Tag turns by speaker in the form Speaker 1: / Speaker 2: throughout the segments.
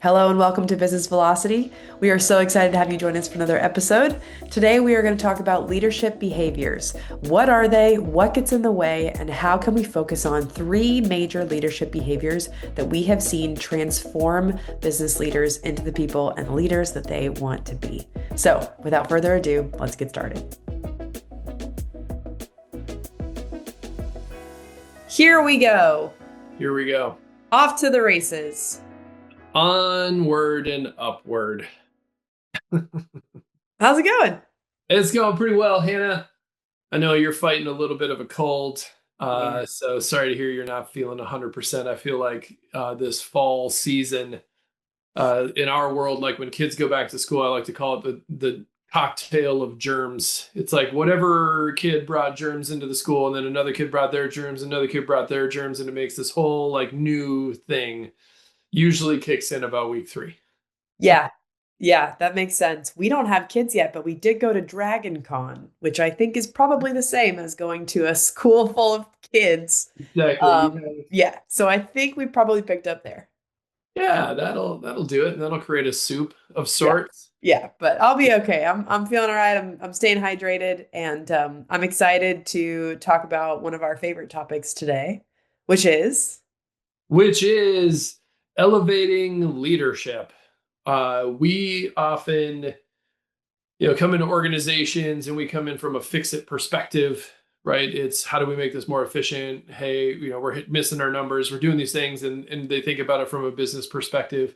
Speaker 1: Hello and welcome to Business Velocity. We are so excited to have you join us for another episode. Today we are going to talk about leadership behaviors. What are they? What gets in the way? And how can we focus on three major leadership behaviors that we have seen transform business leaders into the people and leaders that they want to be? So without further ado, let's get started. Here we go.
Speaker 2: Here we go.
Speaker 1: Off to the races.
Speaker 2: Onward and upward.
Speaker 1: How's it going?
Speaker 2: It's going pretty well, Hannah. I know you're fighting a little bit of a cold.
Speaker 1: Yeah.
Speaker 2: So sorry to hear you're not feeling 100%. I feel like this fall season in our world, like when kids go back to school, I like to call it the cocktail of germs. It's like whatever kid brought germs into the school, and then another kid brought their germs, another kid brought their germs, and it makes this whole like new thing. Usually kicks in about week 3.
Speaker 1: Yeah. Yeah, that makes sense. We don't have kids yet, but we did go to Dragon Con, which I think is probably the same as going to a school full of kids.
Speaker 2: Exactly.
Speaker 1: Yeah, so I think we probably picked up there.
Speaker 2: Yeah, that'll do it. That'll create a soup of
Speaker 1: Yeah.
Speaker 2: sorts.
Speaker 1: Yeah, but I'll be okay. I'm feeling all right. I'm staying hydrated, and I'm excited to talk about one of our favorite topics today, which is
Speaker 2: Which is elevating leadership. We often, come into organizations and we come in from a fix-it perspective, right? It's how do we make this more efficient? Hey, we're missing our numbers. We're doing these things, and they think about it from a business perspective.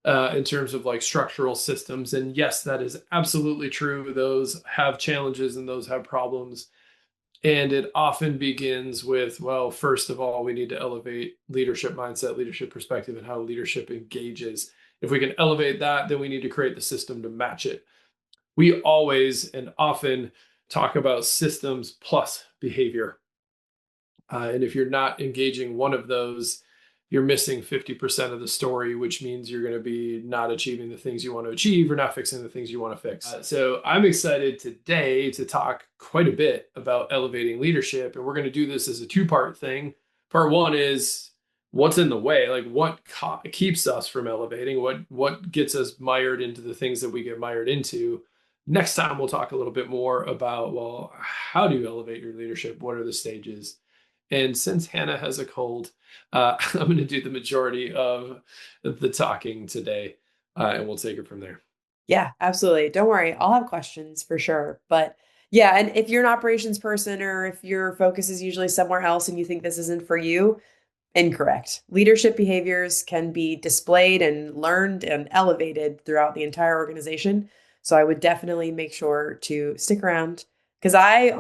Speaker 2: In terms of like structural systems. And yes, that is absolutely true. Those have challenges and those have problems. And it often begins with, well, first of all, we need to elevate leadership mindset, leadership perspective, and how leadership engages. If we can elevate that, then we need to create the system to match it. We always and often talk about systems plus behavior. And if you're not engaging one of those, you're missing 50% of the story, which means you're going to be not achieving the things you want to achieve or not fixing the things you want to fix. So I'm excited today to talk quite a bit about elevating leadership. And we're going to do this as a two-part thing. Part one is what's in the way, like what keeps us from elevating, what gets us mired into the things that we get mired into. Next time, we'll talk a little bit more about, well, how do you elevate your leadership? What are the stages? And since Hannah has a cold, I'm going to do the majority of the talking today, and we'll take it from there.
Speaker 1: Yeah, absolutely. Don't worry. I'll have questions for sure. But yeah, and if you're an operations person or if your focus is usually somewhere else and you think this isn't for you, incorrect. Leadership behaviors can be displayed and learned and elevated throughout the entire organization. So I would definitely make sure to stick around because I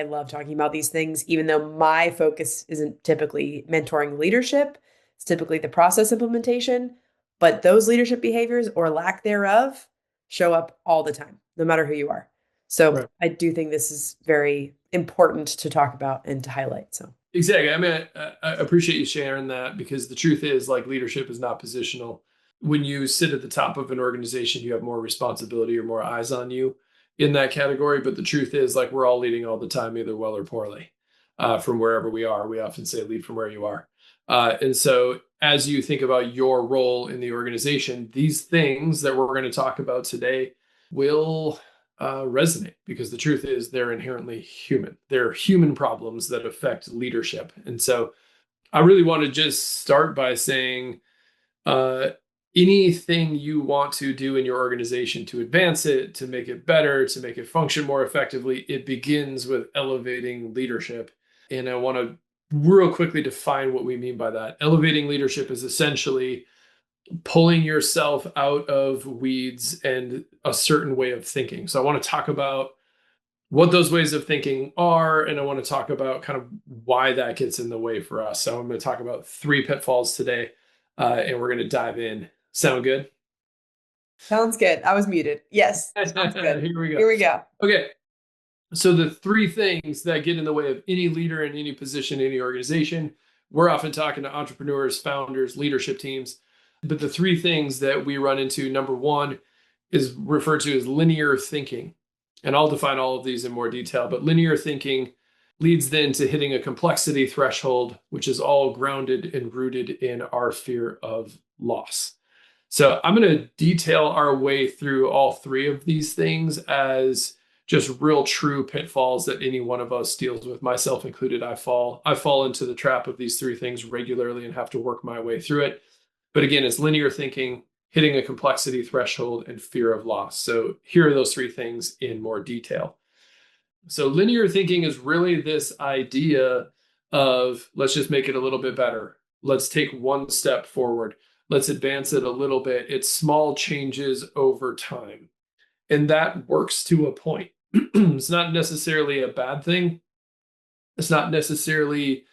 Speaker 1: love talking about these things, even though my focus isn't typically mentoring leadership. It's typically the process implementation. But those leadership behaviors or lack thereof show up all the time, no matter who you are. So
Speaker 2: Right.
Speaker 1: I do think this is very important to talk about and to highlight. So
Speaker 2: Exactly. I mean, I appreciate you sharing that because the truth is, like, leadership is not positional. When you sit at the top of an organization, you have more responsibility or more eyes on you in that category. But the truth is, like, we're all leading all the time, either well or poorly, from wherever we are. We often say lead from where you are. And so, as you think about your role in the organization, these things that we're going to talk about today will resonate because the truth is they're inherently human. They're human problems that affect leadership. And so I really want to just start by saying uh, anything you want to do in your organization to advance it, to make it better, to make it function more effectively, it begins with elevating leadership. And I want to real quickly define what we mean by that. Elevating leadership is essentially pulling yourself out of weeds and a certain way of thinking. So I want to talk about what those ways of thinking are, and I want to talk about kind of why that gets in the way for us. So I'm going to talk about 3 pitfalls today, and we're going to dive in. Sound good?
Speaker 1: sounds good. I was muted. Yes, sounds good.
Speaker 2: Here we go.
Speaker 1: Here we go.
Speaker 2: Okay. So the 3 things that get in the way of any leader in any position, any organization, we're often talking to entrepreneurs, founders, leadership teams. But the 3 things that we run into, number 1 is referred to as linear thinking. And I'll define all of these in more detail, but linear thinking leads then to hitting a complexity threshold, which is all grounded and rooted in our fear of loss. So I'm going to detail our way through all three of these things as just real true pitfalls that any one of us deals with, myself included. I fall into the trap of these three things regularly and have to work my way through it. But again, it's linear thinking, hitting a complexity threshold, and fear of loss. So here are those three things in more detail. So linear thinking is really this idea of let's just make it a little bit better. Let's take one step forward. Let's advance it a little bit. It's small changes over time. And that works to a point. It's not necessarily a bad thing. It's not necessarily,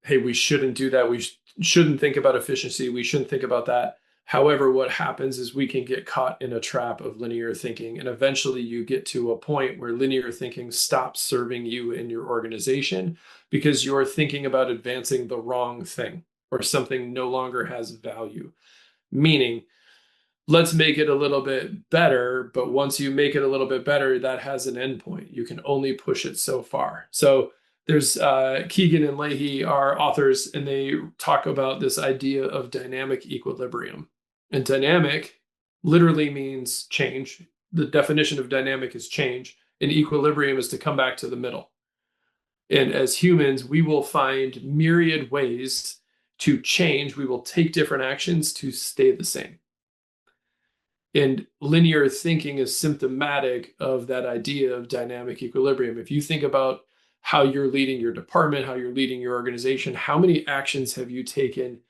Speaker 2: hey, we shouldn't do that. We shouldn't think about efficiency. We shouldn't think about that. However, what happens is we can get caught in a trap of linear thinking. And eventually you get to a point where linear thinking stops serving you in your organization because you're thinking about advancing the wrong thing or something no longer has value. Meaning, let's make it a little bit better. But once you make it a little bit better, that has an endpoint. You can only push it so far. So there's Keegan and Leahy are authors, and they talk about this idea of dynamic equilibrium. And dynamic literally means change. The definition of dynamic is change, and equilibrium is to come back to the middle. And as humans, we will find myriad ways to change. We will take different actions to stay the same. And linear thinking is symptomatic of that idea of dynamic equilibrium. If you think about how you're leading your department, how you're leading your organization, how many actions have you taken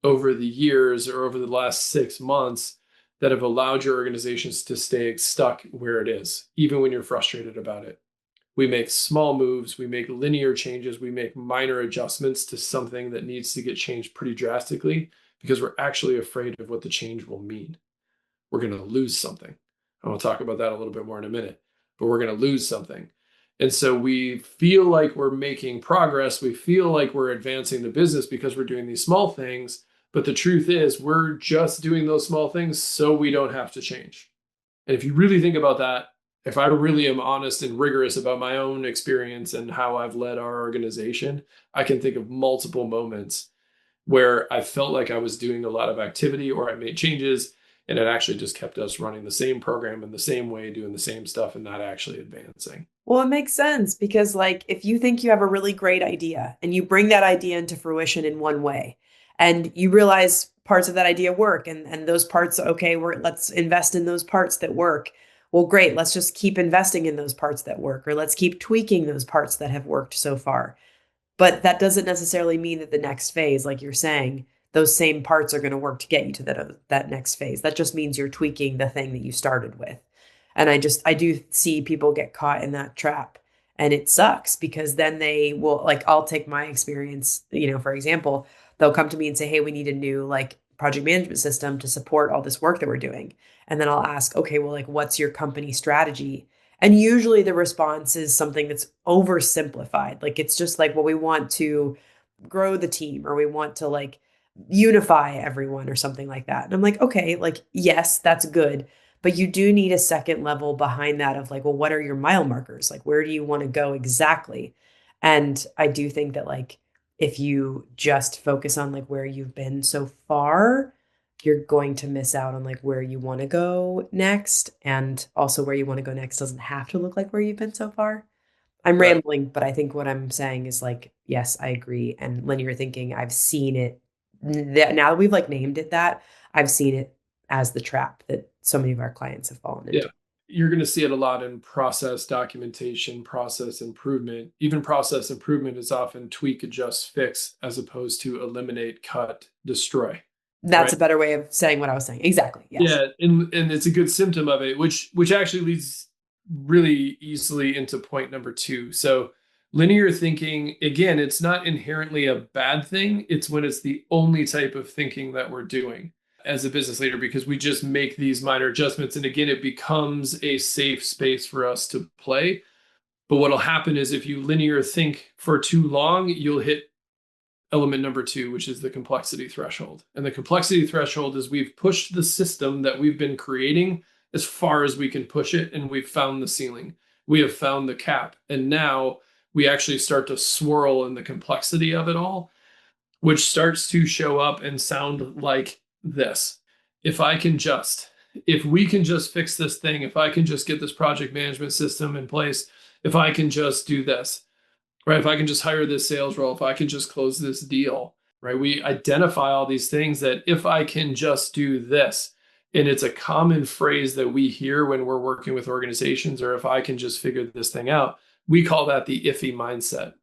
Speaker 2: over the years or over the last 6 months that have allowed your organizations to stay stuck where it is, even when you're frustrated about it? We make small moves, we make linear changes, we make minor adjustments to something that needs to get changed pretty drastically because we're actually afraid of what the change will mean. We're going to lose something. I will talk about that a little bit more in a minute, but we're going to lose something. And so we feel like we're making progress. We feel like we're advancing the business because we're doing these small things. But the truth is, we're just doing those small things so we don't have to change. And if you really think about that, if I really am honest and rigorous about my own experience and how I've led our organization, I can think of multiple moments where I felt like I was doing a lot of activity or I made changes and it actually just kept us running the same program in the same way, doing the same stuff and not actually advancing.
Speaker 1: Well, it makes sense because, like, if you think you have a really great idea and you bring that idea into fruition in one way, and you realize parts of that idea work, and those parts, okay, let's invest in those parts that work. Well, great, let's just keep investing in those parts that work, or let's keep tweaking those parts that have worked so far. But that doesn't necessarily mean that the next phase, like you're saying, those same parts are going to work to get you to that next phase. That just means you're tweaking the thing that you started with. And I do see people get caught in that trap. And it sucks because then they will, like, I'll take my experience, for example, they'll come to me and say, hey, we need a new like project management system to support all this work that we're doing. And then I'll ask, okay, well, like, what's your company strategy? And usually the response is something that's oversimplified. Like, it's just like, well, we want to grow the team or we want to like unify everyone or something like that. And I'm like, okay, like, yes, that's good. But you do need a second level behind that of like, well, what are your mile markers? Like, where do you want to go exactly? And I do think that, like, if you just focus on like where you've been so far, you're going to miss out on like where you want to go next. And also, where you want to go next doesn't have to look like where you've been so far. I'm
Speaker 2: Right.
Speaker 1: rambling, but I think what I'm saying is like, yes, I agree. And linear thinking, I've seen it that now that we've like named it that, I've seen it as the trap that so many of our clients have fallen
Speaker 2: Yeah.
Speaker 1: into.
Speaker 2: You're going to see it a lot in process documentation, process improvement. Even process improvement is often tweak, adjust, fix, as opposed to eliminate, cut, destroy.
Speaker 1: That's
Speaker 2: Right.
Speaker 1: a better way of saying what I was saying. Exactly. Yes.
Speaker 2: Yeah, and it's a good symptom of it, which actually leads really easily into point number two. So linear thinking, again, it's not inherently a bad thing. It's when it's the only type of thinking that we're doing as a business leader because we just make these minor adjustments. And again, it becomes a safe space for us to play. But what'll happen is if you linear think for too long, you'll hit element number two, which is the complexity threshold. And the complexity threshold is we've pushed the system that we've been creating as far as we can push it, and we've found the ceiling. We have found the cap. And now we actually start to swirl in the complexity of it all, which starts to show up and sound like this. if I can just, if we can just fix this thing, if I can just get this project management system in place, if I can just do this, right? If I can just hire this sales role, if I can just close this deal, right? We identify all these things that if I can just do this, and it's a common phrase that we hear when we're working with organizations, or if I can just figure this thing out, we call that the iffy mindset.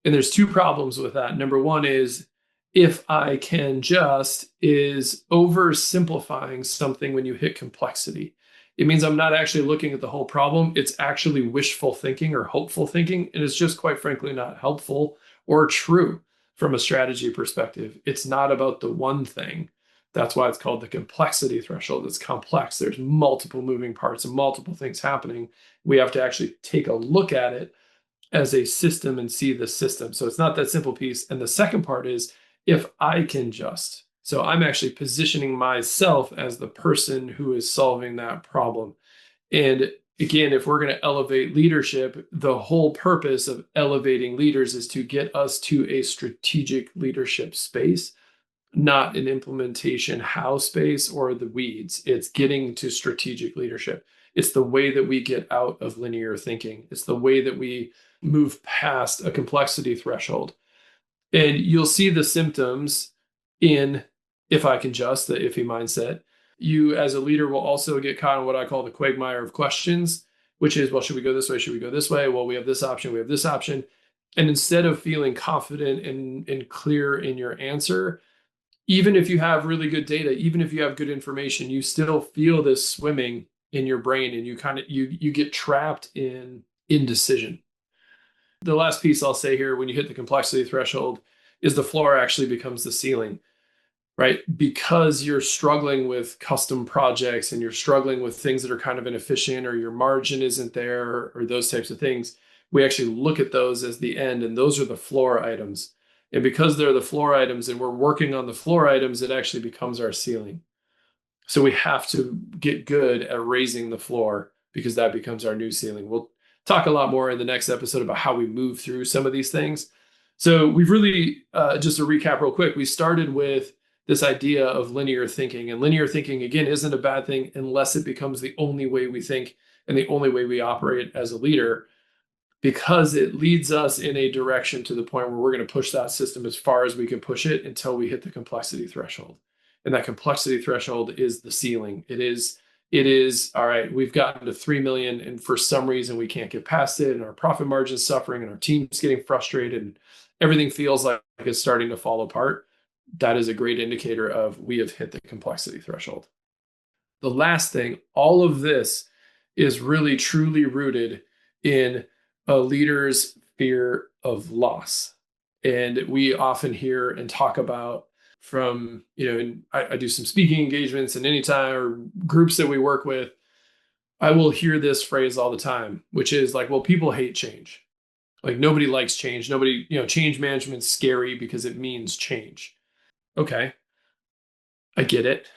Speaker 2: And there's two problems with that. Number one is if I can just is oversimplifying something when you hit complexity. It means I'm not actually looking at the whole problem. It's actually wishful thinking or hopeful thinking. And it's just quite frankly not helpful or true from a strategy perspective. It's not about the one thing. That's why it's called the complexity threshold. It's complex. There's multiple moving parts and multiple things happening. We have to actually take a look at it as a system and see the system. So it's not that simple piece. And the second part is if I can just. So I'm actually positioning myself as the person who is solving that problem. And again, if we're going to elevate leadership, the whole purpose of elevating leaders is to get us to a strategic leadership space, not an implementation how space or the weeds. It's getting to strategic leadership. It's the way that we get out of linear thinking. It's the way that we move past a complexity threshold. And you'll see the symptoms in if I can just, the iffy mindset. You, as a leader, will also get caught in what I call the quagmire of questions, which is, well, should we go this way? Should we go this way? Well, we have this option. We have this option. And instead of feeling confident and clear in your answer, even if you have really good data, even if you have good information, you still feel this swimming in your brain and you get trapped in indecision. The last piece I'll say here when you hit the complexity threshold is the floor actually becomes the ceiling, right? Because you're struggling with custom projects and you're struggling with things that are kind of inefficient or your margin isn't there or those types of things. We actually look at those as the end, and those are the floor items. And because they're the floor items and we're working on the floor items, it actually becomes our ceiling. So we have to get good at raising the floor because that becomes our new ceiling. We'll talk a lot more in the next episode about how we move through some of these things. So we've really, just to recap real quick, we started with this idea of linear thinking. And linear thinking, again, isn't a bad thing unless it becomes the only way we think and the only way we operate as a leader, because it leads us in a direction to the point where we're going to push that system as far as we can push it until we hit the complexity threshold. And that complexity threshold is the ceiling. It is all right, we've gotten to 3 million and for some reason we can't get past it and our profit margin is suffering and our team's getting frustrated and everything feels like it's starting to fall apart. That is a great indicator of we have hit the complexity threshold. The last thing, all of this is really truly rooted in a leader's fear of loss. And we often hear and talk about from, and I do some speaking engagements and anytime or groups that we work with, I will hear this phrase all the time, which is like, well, people hate change. Like nobody likes change. Nobody, change management's scary because it means change. Okay, I get it.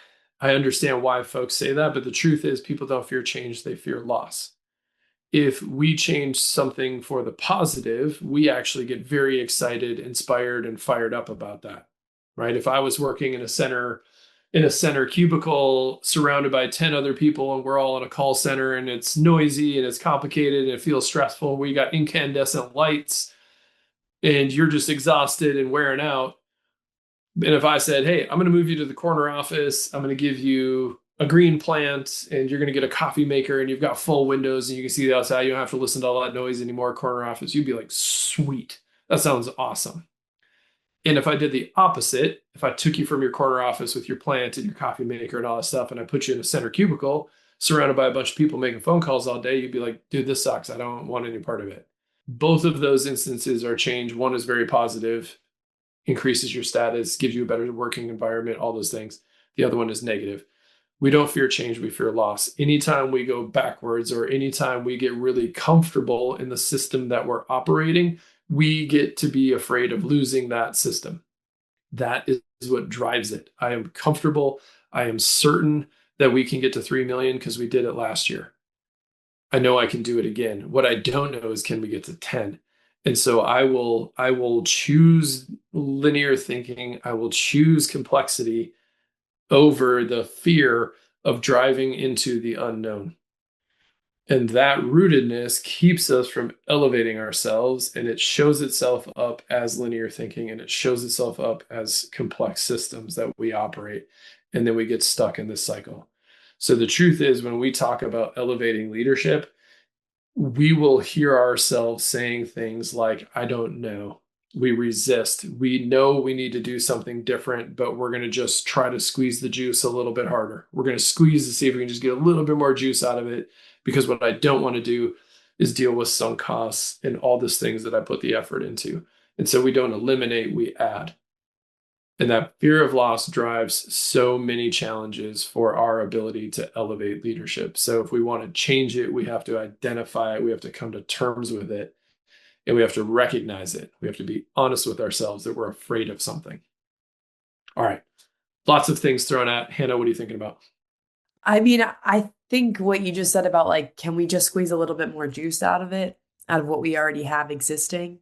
Speaker 2: I understand why folks say that, but the truth is people don't fear change, they fear loss. If we change something for the positive, we actually get very excited, inspired, and fired up about that. Right? If I was working in a center cubicle surrounded by 10 other people and we're all in a call center and it's noisy and it's complicated and it feels stressful, we got incandescent lights and you're just exhausted and wearing out. And if I said, hey, I'm going to move you to the corner office, I'm going to give you a green plant and you're going to get a coffee maker and you've got full windows and you can see the outside, you don't have to listen to all that noise anymore, corner office, you'd be like, sweet, that sounds awesome. And if I did the opposite, if I took you from your corner office with your plant and your coffee maker and all that stuff, and I put you in a center cubicle surrounded by a bunch of people making phone calls all day, you'd be like, dude, this sucks. I don't want any part of it. Both of those instances are change. One is very positive, increases your status, gives you a better working environment, all those things. The other one is negative. We don't fear change, we fear loss. Anytime we go backwards or anytime we get really comfortable in the system that we're operating, we get to be afraid of losing that system. That is what drives it. I am comfortable. I am certain that we can get to 3 million because we did it last year. I know I can do it again. What I don't know is can we get to 10? And so I will choose linear thinking. I will choose complexity over the fear of driving into the unknown. And that rootedness keeps us from elevating ourselves, and it shows itself up as linear thinking, and it shows itself up as complex systems that we operate. And then we get stuck in this cycle. So the truth is, when we talk about elevating leadership, we will hear ourselves saying things like, I don't know. We resist. We know we need to do something different, but we're going to just try to squeeze the juice a little bit harder. We're going to squeeze to see if we can just get a little bit more juice out of it, because what I don't want to do is deal with sunk costs and all these things that I put the effort into. And so we don't eliminate, we add. And that fear of loss drives so many challenges for our ability to elevate leadership. So if we want to change it, we have to identify it, we have to come to terms with it, and we have to recognize it. We have to be honest with ourselves that we're afraid of something. All right. Lots of things thrown at. Hannah, what are you thinking about?
Speaker 1: I mean, I think what you just said about like, can we just squeeze a little bit more juice out of it, out of what we already have existing?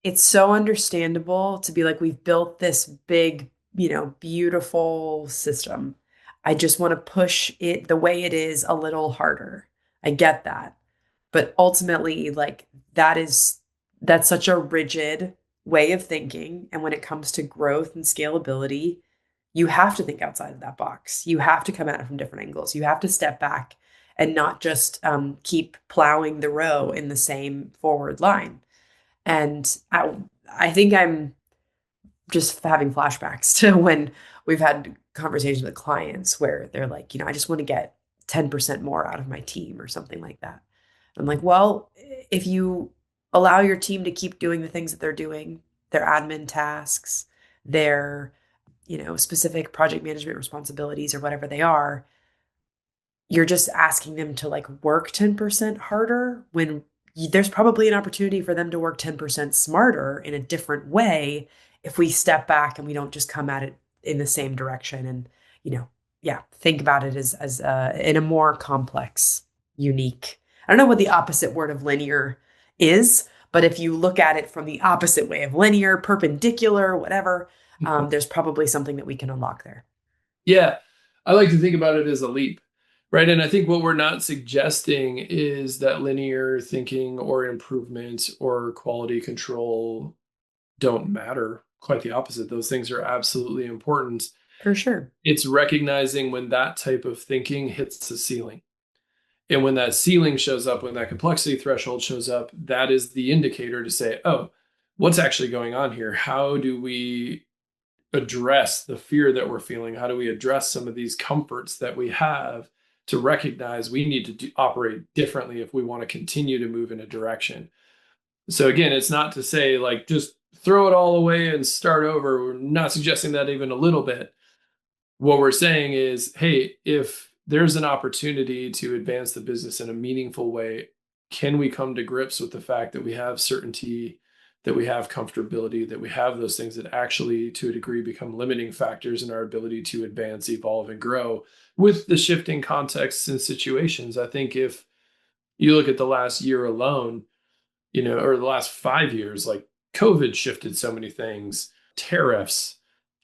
Speaker 1: It's so understandable to be like, we've built this big, beautiful system. I just want to push it the way it is a little harder. I get that. But ultimately, like, that's such a rigid way of thinking. And when it comes to growth and scalability, you have to think outside of that box. You have to come at it from different angles. You have to step back and not just keep plowing the row in the same forward line. And I think I'm just having flashbacks to when we've had conversations with clients where they're like, I just want to get 10% more out of my team or something like that. I'm like, well, if you allow your team to keep doing the things that they're doing, their admin tasks, their, specific project management responsibilities or whatever they are, you're just asking them to like work 10% harder when there's probably an opportunity for them to work 10% smarter in a different way if we step back and we don't just come at it in the same direction and, yeah, think about it as in a more complex, unique. I don't know what the opposite word of linear is, but if you look at it from the opposite way of linear, perpendicular, whatever, there's probably something that we can unlock there.
Speaker 2: Yeah, I like to think about it as a leap, right? And I think what we're not suggesting is that linear thinking or improvement or quality control don't matter. Quite the opposite. Those things are absolutely important.
Speaker 1: For sure.
Speaker 2: It's recognizing when that type of thinking hits the ceiling. And when that ceiling shows up, when that complexity threshold shows up, that is the indicator to say, oh, what's actually going on here? How do we address the fear that we're feeling? How do we address some of these comforts that we have to recognize we need to operate differently if we want to continue to move in a direction? So again, it's not to say like just throw it all away and start over. We're not suggesting that even a little bit. What we're saying is, hey, if there's an opportunity to advance the business in a meaningful way, can we come to grips with the fact that we have certainty, that we have comfortability, that we have those things that actually, to a degree, become limiting factors in our ability to advance, evolve, and grow with the shifting contexts and situations? I think if you look at the last year alone, or the last 5 years, like COVID shifted so many things, tariffs,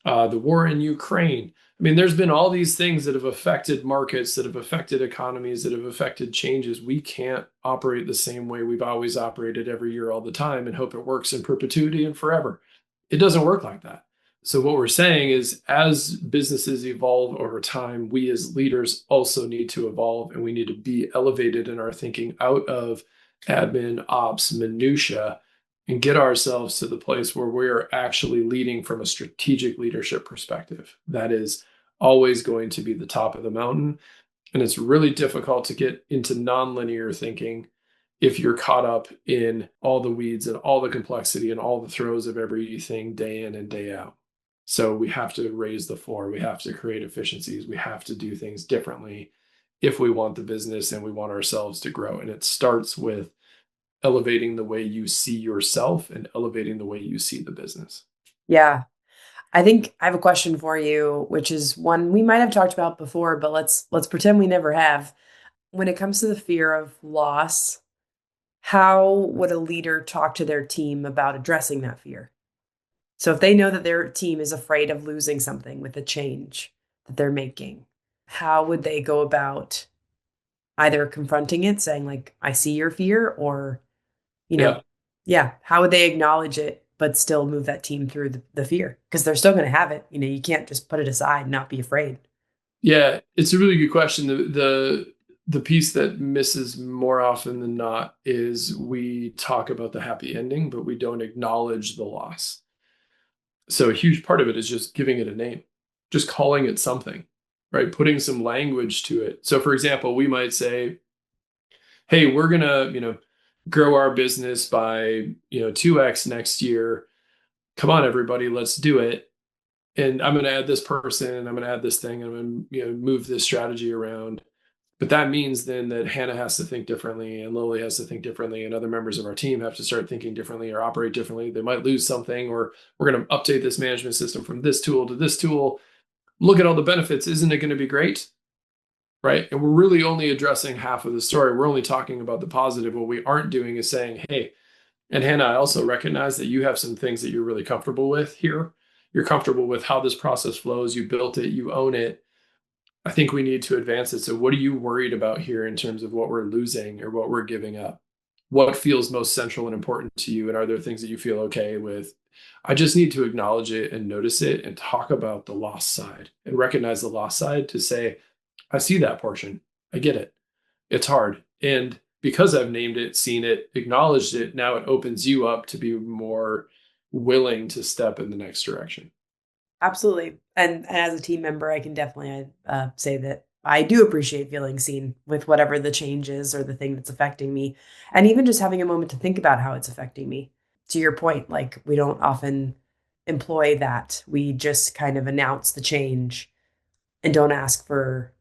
Speaker 2: the war in Ukraine. I mean, there's been all these things that have affected markets, that have affected economies, that have affected changes. We can't operate the same way we've always operated every year, all the time, and hope it works in perpetuity and forever. It doesn't work like that. So, what we're saying is, as businesses evolve over time, we as leaders also need to evolve, and we need to be elevated in our thinking out of admin, ops, minutia, and get ourselves to the place where we're actually leading from a strategic leadership perspective. That is always going to be the top of the mountain. And it's really difficult to get into nonlinear thinking if you're caught up in all the weeds and all the complexity and all the throes of everything day in and day out. So we have to raise the floor. We have to create efficiencies. We have to do things differently if we want the business and we want ourselves to grow. And it starts with elevating the way you see yourself and elevating the way you see the business.
Speaker 1: Yeah. I think I have a question for you, which is one we might have talked about before, but let's pretend we never have. When it comes to the fear of loss, how would a leader talk to their team about addressing that fear? So if they know that their team is afraid of losing something with a change that they're making, how would they go about either confronting it, saying like, I see your fear, or, you know,
Speaker 2: Yeah.
Speaker 1: yeah, how would they acknowledge it but still move that team through the fear? Because they're still going to have it. You can't just put it aside and not be afraid.
Speaker 2: Yeah, it's a really good question. The piece that misses more often than not is we talk about the happy ending, but we don't acknowledge the loss. So a huge part of it is just giving it a name, just calling it something, right? Putting some language to it. So for example, we might say, hey, we're gonna, grow our business by, 2x next year. Come on, everybody, let's do it. And I'm going to add this person, I'm going to add this thing, I'm going to move this strategy around. But that means then that Hannah has to think differently, and Loli has to think differently, and other members of our team have to start thinking differently or operate differently. They might lose something, or we're going to update this management system from this tool to this tool. Look at all the benefits. Isn't it going to be great? Right. And we're really only addressing half of the story. We're only talking about the positive. What we aren't doing is saying, hey, and Hannah, I also recognize that you have some things that you're really comfortable with here. You're comfortable with how this process flows. You built it, you own it. I think we need to advance it. So, what are you worried about here in terms of what we're losing or what we're giving up? What feels most central and important to you? And are there things that you feel okay with? I just need to acknowledge it and notice it and talk about the lost side and recognize the lost side to say, I see that portion. I get it. It's hard. And because I've named it, seen it, acknowledged it, now it opens you up to be more willing to step in the next direction.
Speaker 1: Absolutely. And as a team member, I can definitely say that I do appreciate feeling seen with whatever the change is or the thing that's affecting me. And even just having a moment to think about how it's affecting me. To your point, like we don't often employ that. We just kind of announce the change and don't ask for,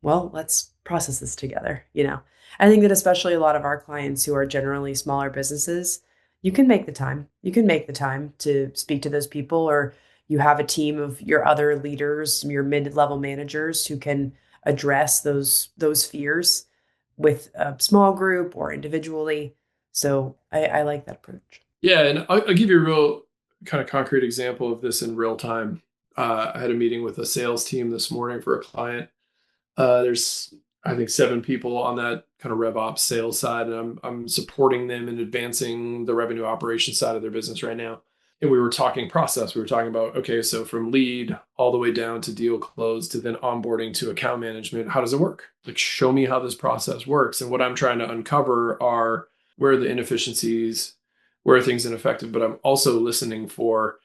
Speaker 1: well, let's process this together. I think that especially a lot of our clients who are generally smaller businesses, you can make the time. You can make the time to speak to those people, or you have a team of your other leaders, your mid-level managers who can address those fears with a small group or individually. So I like that approach.
Speaker 2: Yeah, and I'll give you a real kind of concrete example of this in real time. I had a meeting with a sales team this morning for a client. There's, I think, 7 people on that kind of rev ops sales side, and I'm supporting them in advancing the revenue operations side of their business right now. And we were talking process. We were talking about, okay, so from lead all the way down to deal close to then onboarding to account management, how does it work? Like, show me how this process works. And what I'm trying to uncover are where are the inefficiencies, where are things ineffective, but I'm also listening for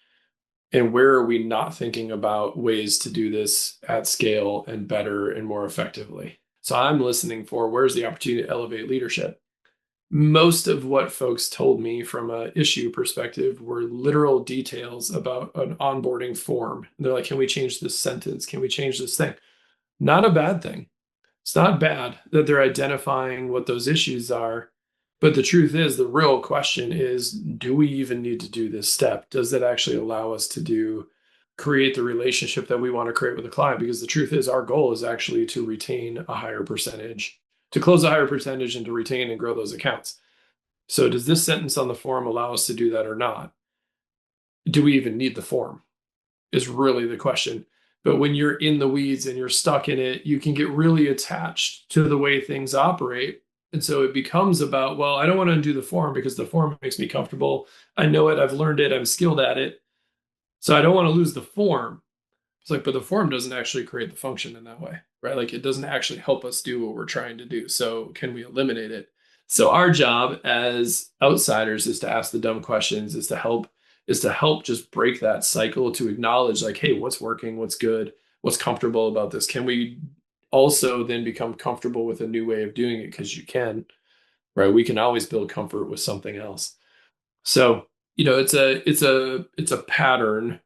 Speaker 2: and where are we not thinking about ways to do this at scale and better and more effectively? So I'm listening for where's the opportunity to elevate leadership. Most of what folks told me from an issue perspective were literal details about an onboarding form. They're like, can we change this sentence? Can we change this thing? Not a bad thing. It's not bad that they're identifying what those issues are. But the truth is, the real question is, do we even need to do this step? Does that actually allow us to create the relationship that we want to create with the client? Because the truth is, our goal is actually to retain a higher percentage, to close a higher percentage and to retain and grow those accounts. So does this sentence on the form allow us to do that or not? Do we even need the form? Is really the question. But when you're in the weeds and you're stuck in it, you can get really attached to the way things operate. And so it becomes about, well, I don't want to undo the form because the form makes me comfortable. I know it, I've learned it, I'm skilled at it. So I don't want to lose the form. It's like, but the form doesn't actually create the function in that way, right? Like it doesn't actually help us do what we're trying to do. So can we eliminate it? So our job as outsiders is to ask the dumb questions, is to help just break that cycle, to acknowledge like, hey, what's working, what's good, what's comfortable about this? Can we also then become comfortable with a new way of doing it? Because you can, right? We can always build comfort with something else. So, it's a pattern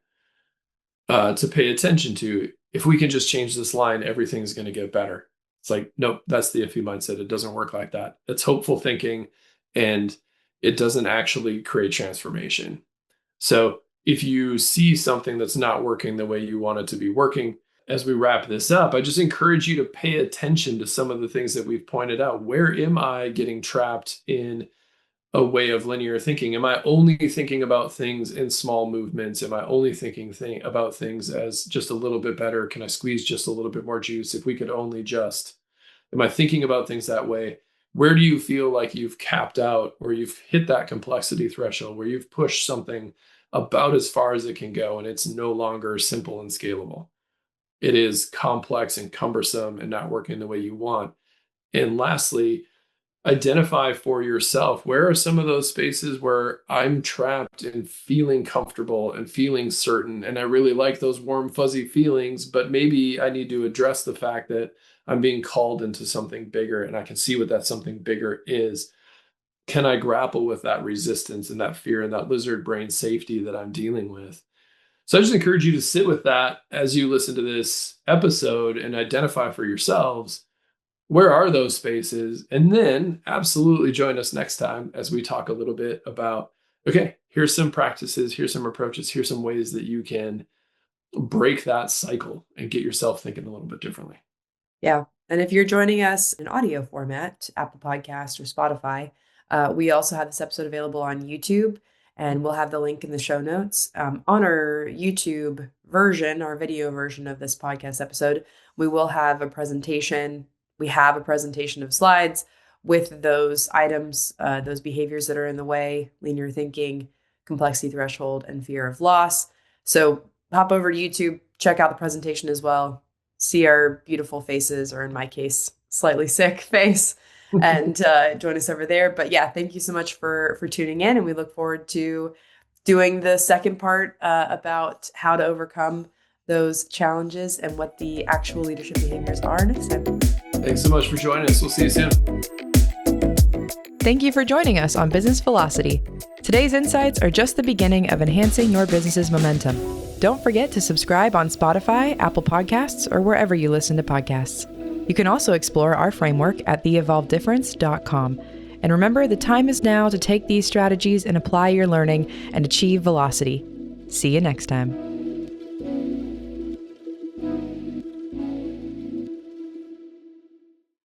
Speaker 2: to pay attention to. If we can just change this line, everything's going to get better. It's like, nope, that's the iffy mindset. It doesn't work like that. It's hopeful thinking, and it doesn't actually create transformation. So if you see something that's not working the way you want it to be working, as we wrap this up, I just encourage you to pay attention to some of the things that we've pointed out. Where am I getting trapped in a way of linear thinking? Am I only thinking about things in small movements? Am I only thinking about things as just a little bit better? Can I squeeze just a little bit more juice? If we could only just, am I thinking about things that way? Where do you feel like you've capped out, or you've hit that complexity threshold, where you've pushed something about as far as it can go and it's no longer simple and scalable? It is complex and cumbersome and not working the way you want. And lastly, identify for yourself, where are some of those spaces where I'm trapped and feeling comfortable and feeling certain, and I really like those warm fuzzy feelings, but maybe I need to address the fact that I'm being called into something bigger, and I can see what that something bigger is. Can I grapple with that resistance and that fear and that lizard brain safety that I'm dealing with? So I just encourage you to sit with that as you listen to this episode and identify for yourselves, where are those spaces? And then absolutely join us next time as we talk a little bit about, okay, here's some practices, here's some approaches, here's some ways that you can break that cycle and get yourself thinking a little bit differently.
Speaker 1: Yeah. And if you're joining us in audio format, Apple Podcast or Spotify, we also have this episode available on YouTube, and we'll have the link in the show notes. On our YouTube version, our video version of this podcast episode, we will have a presentation. We have a presentation of slides with those items, those behaviors that are in the way: linear thinking, complexity threshold, and fear of loss. So hop over to YouTube, check out the presentation as well. See our beautiful faces, or in my case, slightly sick face, and join us over there. But yeah, thank you so much for tuning in, and we look forward to doing the second part about how to overcome those challenges and what the actual leadership behaviors are next time.
Speaker 2: Thanks so much for joining us. We'll see you soon.
Speaker 3: Thank you for joining us on Business Velocity. Today's insights are just the beginning of enhancing your business's momentum. Don't forget to subscribe on Spotify, Apple Podcasts, or wherever you listen to podcasts. You can also explore our framework at theevolveddifference.com. And remember, the time is now to take these strategies and apply your learning and achieve velocity. See you next time.